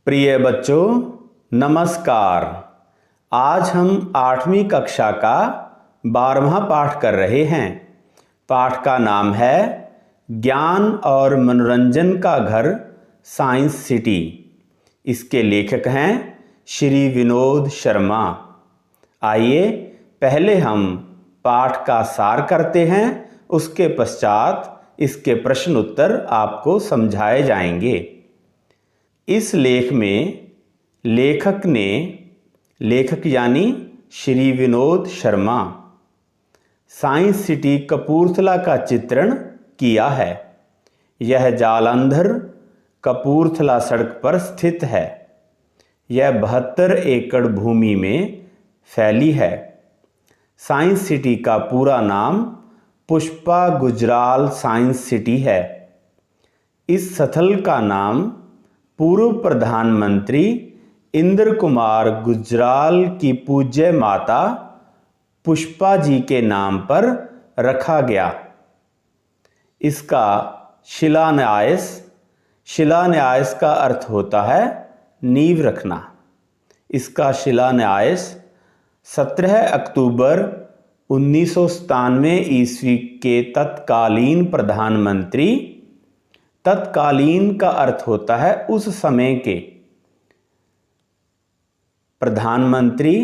प्रिय बच्चों, नमस्कार। आज हम 8वीं कक्षा का 12वां पाठ कर रहे हैं। पाठ का नाम है ज्ञान और मनोरंजन का घर साइंस सिटी। इसके लेखक हैं श्री विनोद शर्मा। आइए पहले हम पाठ का सार करते हैं, उसके पश्चात इसके प्रश्न उत्तर आपको समझाए जाएंगे। इस लेख में लेखक यानी श्री विनोद शर्मा साइंस सिटी कपूरथला का चित्रण किया है। यह जालंधर कपूरथला सड़क पर स्थित है। यह 72 एकड़ भूमि में फैली है। साइंस सिटी का पूरा नाम पुष्पा गुजराल साइंस सिटी है। इस स्थल का नाम पूर्व प्रधानमंत्री इंद्र कुमार गुजराल की पूज्य माता पुष्पा जी के नाम पर रखा गया। इसका शिलान्यास का अर्थ होता है नींव रखना। इसका शिलान्यास 17 अक्टूबर 1997 ईस्वी के तत्कालीन तत्कालीन का अर्थ होता है उस समय के प्रधानमंत्री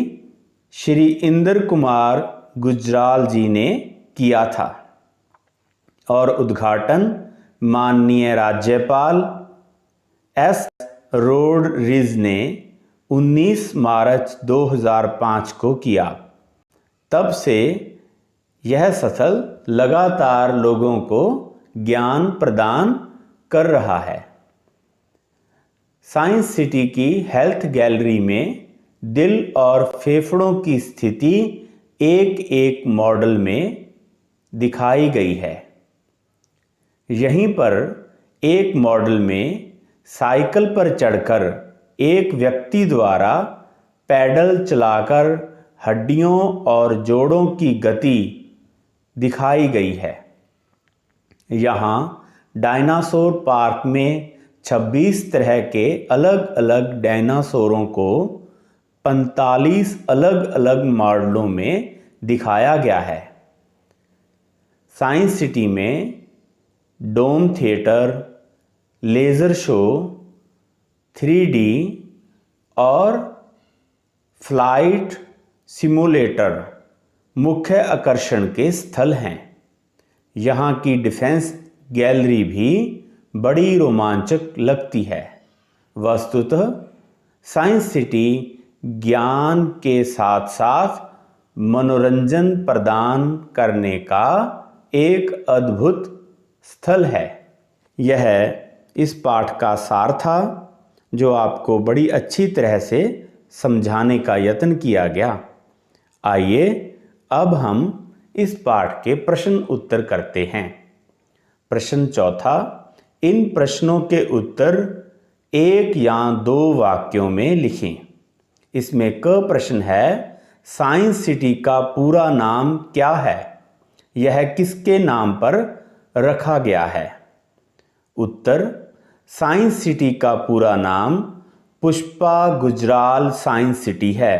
श्री इंद्र कुमार गुजराल जी ने किया था और उद्घाटन माननीय राज्यपाल एस रोडरिज ने 19 मार्च 2005 को किया। तब से यह स्थल लगातार लोगों को ज्ञान प्रदान कर रहा है। साइंस सिटी की हेल्थ गैलरी में दिल और फेफड़ों की स्थिति एक मॉडल में दिखाई गई है। यहीं पर एक मॉडल में साइकिल पर चढ़कर एक व्यक्ति द्वारा पैडल चलाकर हड्डियों और जोड़ों की गति दिखाई गई है। यहाँ डायनासोर पार्क में 26 तरह के अलग अलग डायनासोरों को 45 अलग अलग मॉडलों में दिखाया गया है। साइंस सिटी में डोम थिएटर, लेज़र शो, 3D और फ्लाइट सिमुलेटर मुख्य आकर्षण के स्थल हैं। यहाँ की डिफेंस गैलरी भी बड़ी रोमांचक लगती है। वस्तुतः साइंस सिटी ज्ञान के साथ साथ मनोरंजन प्रदान करने का एक अद्भुत स्थल है। यह इस पाठ का सार था जो आपको बड़ी अच्छी तरह से समझाने का यत्न किया गया। आइए अब हम इस पाठ के प्रश्न उत्तर करते हैं। प्रश्न चौथा, इन प्रश्नों के उत्तर 1 या 2 वाक्यों में लिखें। इसमें क प्रश्न है, साइंस सिटी का पूरा नाम क्या है? यह किसके नाम पर रखा गया है? उत्तर, साइंस सिटी का पूरा नाम पुष्पा गुजराल साइंस सिटी है।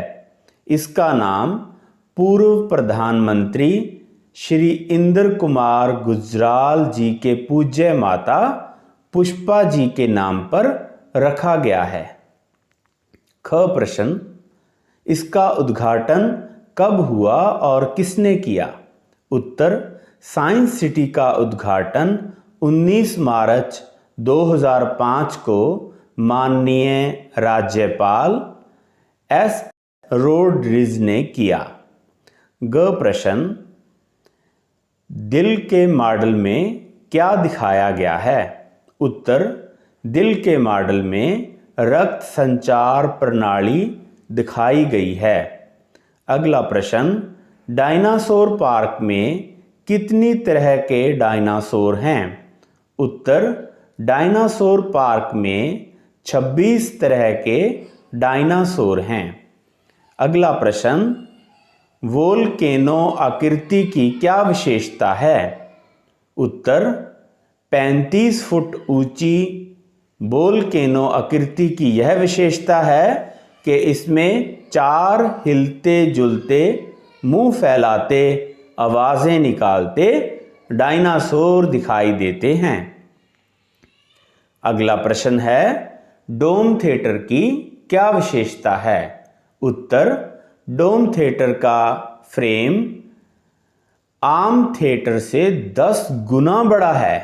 इसका नाम पूर्व प्रधानमंत्री श्री इंद्र कुमार गुजराल जी के पूज्य माता पुष्पा जी के नाम पर रखा गया है। ख प्रश्न, इसका उद्घाटन कब हुआ और किसने किया? उत्तर, साइंस सिटी का उद्घाटन 19 मार्च 2005 को माननीय राज्यपाल एस रोडरिज ने किया। ग प्रश्न, दिल के मॉडल में क्या दिखाया गया है? उत्तर, दिल के मॉडल में रक्त संचार प्रणाली दिखाई गई है। अगला प्रश्न, डायनासोर पार्क में कितनी तरह के डायनासोर हैं? उत्तर, डायनासोर पार्क में 26 तरह के डायनासोर हैं। अगला प्रश्न, वोल्केनो आकृति की क्या विशेषता है? उत्तर, 35 फुट ऊंची वोल्केनो आकृति की यह विशेषता है कि इसमें 4 हिलते जुलते मुंह फैलाते आवाज़ें निकालते डायनासोर दिखाई देते हैं। अगला प्रश्न है, डोम थिएटर की क्या विशेषता है? उत्तर, डोम थिएटर का फ्रेम आम थिएटर से 10 गुना बड़ा है।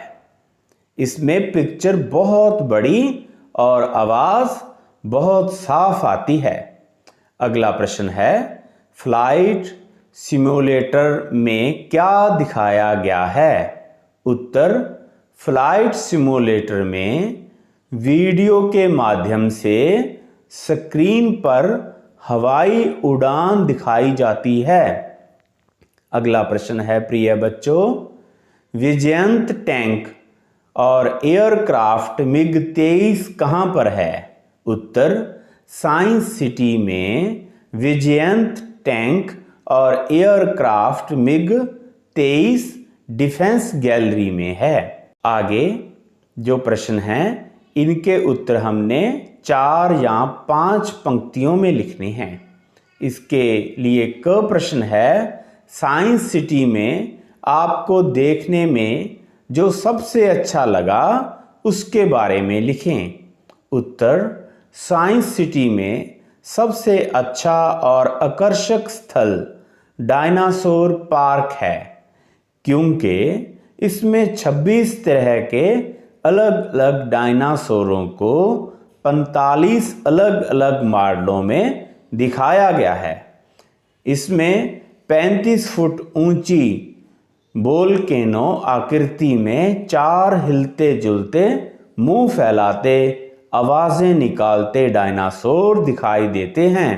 इसमें पिक्चर बहुत बड़ी और आवाज़ बहुत साफ आती है। अगला प्रश्न है, फ्लाइट सिमुलेटर में क्या दिखाया गया है? उत्तर, फ्लाइट सिमुलेटर में वीडियो के माध्यम से स्क्रीन पर हवाई उड़ान दिखाई जाती है। अगला प्रश्न है प्रिय बच्चों, विजयंत टैंक और एयरक्राफ्ट MiG-23 कहाँ पर है? उत्तर, साइंस सिटी में विजयंत टैंक और एयरक्राफ्ट MiG-23 डिफेंस गैलरी में है। आगे जो प्रश्न हैं इनके उत्तर हमने 4 या 5 पंक्तियों में लिखने हैं। इसके लिए क प्रश्न है, साइंस सिटी में आपको देखने में जो सबसे अच्छा लगा उसके बारे में लिखें। उत्तर, साइंस सिटी में सबसे अच्छा और आकर्षक स्थल डायनासोर पार्क है, क्योंकि इसमें 26 तरह के अलग अलग डायनासोरों को 45 अलग अलग मॉडलों में दिखाया गया है। इसमें 35 फुट ऊंची वोल्केनो आकृति में 4 हिलते जुलते मुंह फैलाते आवाज़ें निकालते डायनासोर दिखाई देते हैं।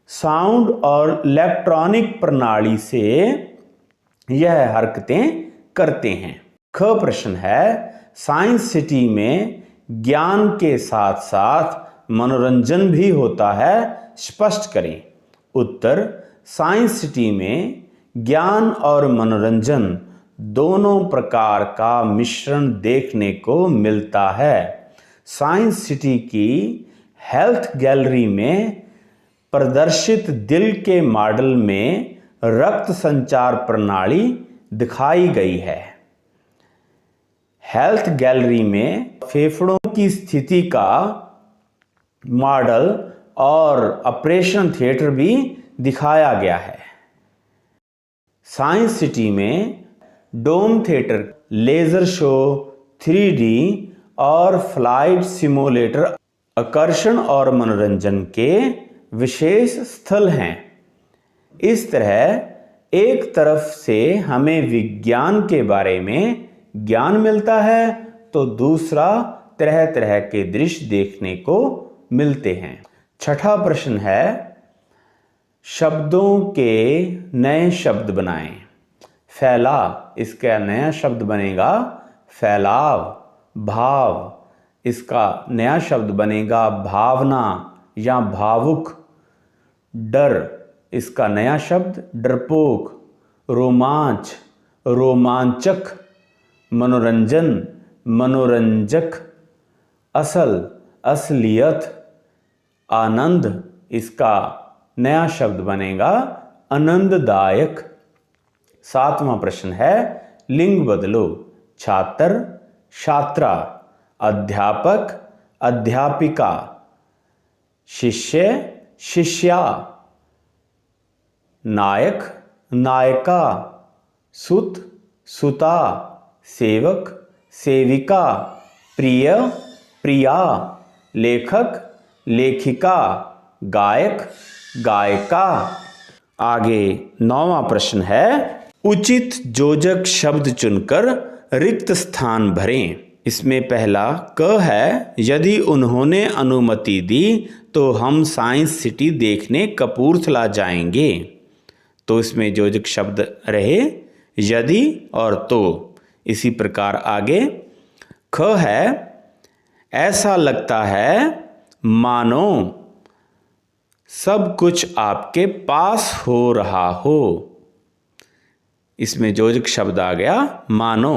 साउंड और इलेक्ट्रॉनिक प्रणाली से यह हरकतें करते हैं। ख प्रश्न है, साइंस सिटी में ज्ञान के साथ साथ मनोरंजन भी होता है, स्पष्ट करें। उत्तर, साइंस सिटी में ज्ञान और मनोरंजन दोनों प्रकार का मिश्रण देखने को मिलता है। साइंस सिटी की हेल्थ गैलरी में प्रदर्शित दिल के मॉडल में रक्त संचार प्रणाली दिखाई गई है। हेल्थ गैलरी में फेफड़ों की स्थिति का मॉडल और ऑपरेशन थिएटर भी दिखाया गया है। साइंस सिटी में डोम थिएटर, लेज़र शो, 3D और फ्लाइट सिमुलेटर आकर्षण और मनोरंजन के विशेष स्थल हैं। इस तरह एक तरफ से हमें विज्ञान के बारे में ज्ञान मिलता है तो दूसरा तरह तरह के दृश्य देखने को मिलते हैं। छठा प्रश्न है, शब्दों के नए शब्द बनाएं। फैला, इसका नया शब्द बनेगा फैलाव। भाव, इसका नया शब्द बनेगा भावना या भावुक। डर, इसका नया शब्द डरपोक। रोमांच, रोमांचक। मनोरंजन, मनोरंजक। असल, असलियत। आनंद, इसका नया शब्द बनेगा आनंददायक। सातवां प्रश्न है, लिंग बदलो। छात्र, छात्रा। अध्यापक, अध्यापिका। शिष्य, शिष्या। नायक, नायिका। सुत, सुता। सेवक, सेविका। प्रिय, प्रिया। लेखक, लेखिका। गायक, गायिका। आगे 9वां प्रश्न है, उचित योजक शब्द चुनकर रिक्त स्थान भरें। इसमें पहला क है, यदि उन्होंने अनुमति दी तो हम साइंस सिटी देखने कपूरथला जाएंगे। तो इसमें योजक शब्द रहे यदि और तो। इसी प्रकार आगे ख है, ऐसा लगता है मानो सब कुछ आपके पास हो रहा हो। इसमें योजक शब्द आ गया मानो।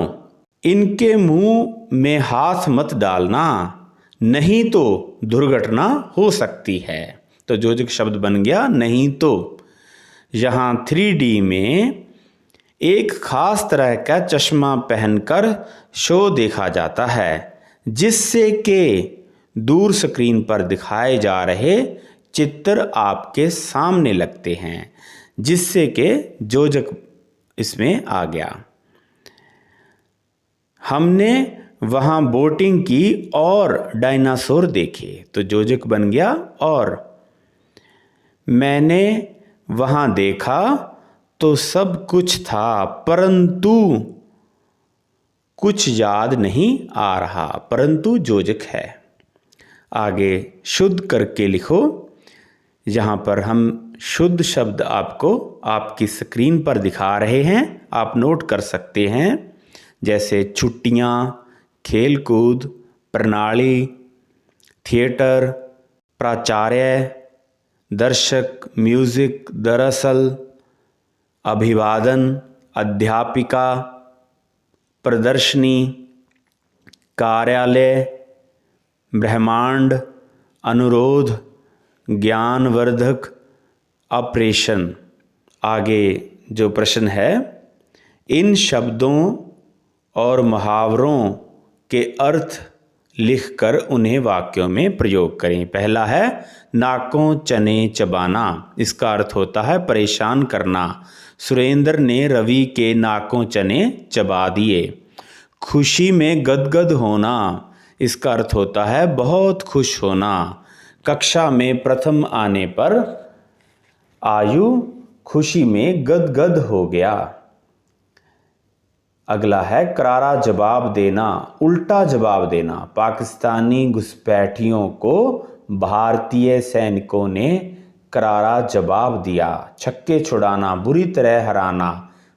इनके मुंह में हाथ मत डालना। नहीं तो दुर्घटना हो सकती है। तो योजक शब्द बन गया नहीं तो। यहाँ 3D में एक खास तरह का चश्मा पहनकर शो देखा जाता है, जिससे कि दूर स्क्रीन पर दिखाए जा रहे चित्र आपके सामने लगते हैं, जिससे कि योजक इसमें आ गया। हमने वहाँ बोटिंग की और डायनासोर देखे, तो योजक बन गया और। मैंने वहाँ देखा तो सब कुछ था, परंतु कुछ याद नहीं आ रहा, परंतु योजक है। आगे शुद्ध करके लिखो। यहाँ पर हम शुद्ध शब्द आपको आपकी स्क्रीन पर दिखा रहे हैं, आप नोट कर सकते हैं, जैसे छुट्टियाँ, खेलकूद, प्रणाली, थिएटर, प्राचार्य, दर्शक, म्यूजिक, दरअसल, अभिवादन, अध्यापिका, प्रदर्शनी, कार्यालय, ब्रह्मांड, अनुरोध, ज्ञानवर्धक, ऑपरेशन। आगे जो प्रश्न है, इन शब्दों और मुहावरों के अर्थ लिखकर उन्हें वाक्यों में प्रयोग करें। पहला है नाकों चने चबाना, इसका अर्थ होता है परेशान करना। सुरेंद्र ने रवि के नाकों चने चबा दिए। खुशी में गदगद होना, इसका अर्थ होता है बहुत खुश होना। कक्षा में प्रथम आने पर आयु खुशी में गदगद हो गया। अगला है करारा जवाब देना, उल्टा जवाब देना। पाकिस्तानी घुसपैठियों को भारतीय सैनिकों ने करारा जवाब दिया। छक्के छुड़ाना, बुरी तरह हराना।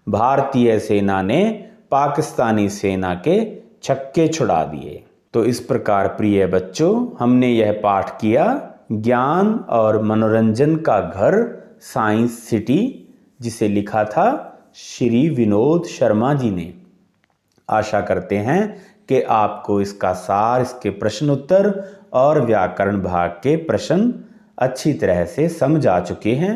भारतीय सेना ने पाकिस्तानी सेना के छक्के छुड़ा दिए। तो इस प्रकार प्रिय बच्चों, हमने यह पाठ किया ज्ञान और मनोरंजन का घर साइंस सिटी, जिसे लिखा था श्री विनोद शर्मा जी ने। आशा करते हैं कि आपको इसका सार, इसके प्रश्न उत्तर और व्याकरण भाग के प्रश्न अच्छी तरह से समझ आ चुके हैं।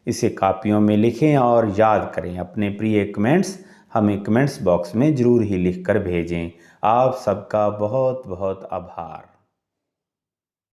इसे कापियों में लिखें और याद करें। अपने प्रिय कमेंट्स हमें कमेंट्स बॉक्स में ज़रूर ही लिख कर भेजें। आप सबका बहुत बहुत आभार।